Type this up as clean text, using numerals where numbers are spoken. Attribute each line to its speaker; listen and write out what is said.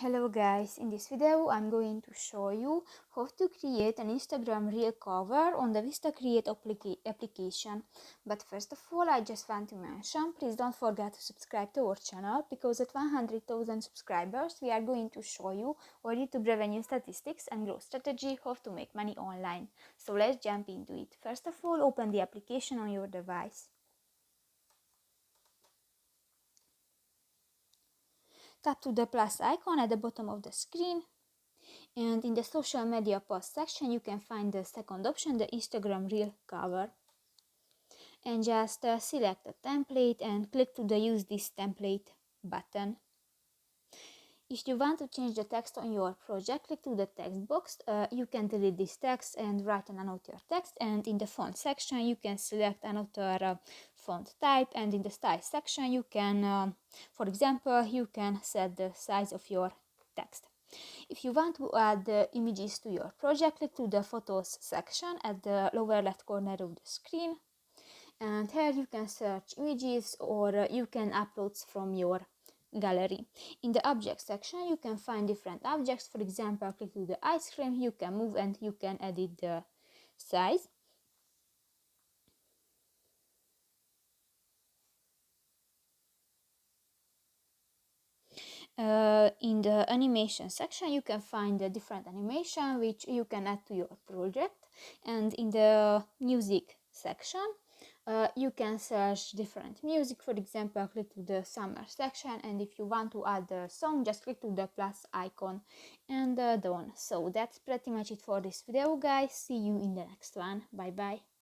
Speaker 1: Hello guys, in this video I'm going to show you how to create an Instagram reel cover on the VistaCreate application. But first of all, I just want to mention, please don't forget to subscribe to our channel, because at 100,000 subscribers we are going to show you our YouTube revenue statistics and growth strategy, how to make money online. So let's jump into it. First of all, open the application on your device. Tap to the plus icon at the bottom of the screen, and in the social media post section you can find the second option, the Instagram reel cover, and just select a template and click to the use this template button. If you want to change the text on your project, click to the text box. You can delete this text and write and another text, and in the font section you can select another font type, and in the style section you can, for example, you can set the size of your text. If you want to add images to your project, click to the photos section at the lower left corner of the screen, and here you can search images, or you can upload from your gallery. In the object section you can find different objects. For example, click to the ice cream, you can move and you can edit the size. In the animation section you can find a different animation which you can add to your project, and in the music section you can search different music. For example, click to the summer section, and if you want to add a song, just click to the plus icon and done. So that's pretty much it for this video, guys. See you in the next one. Bye bye.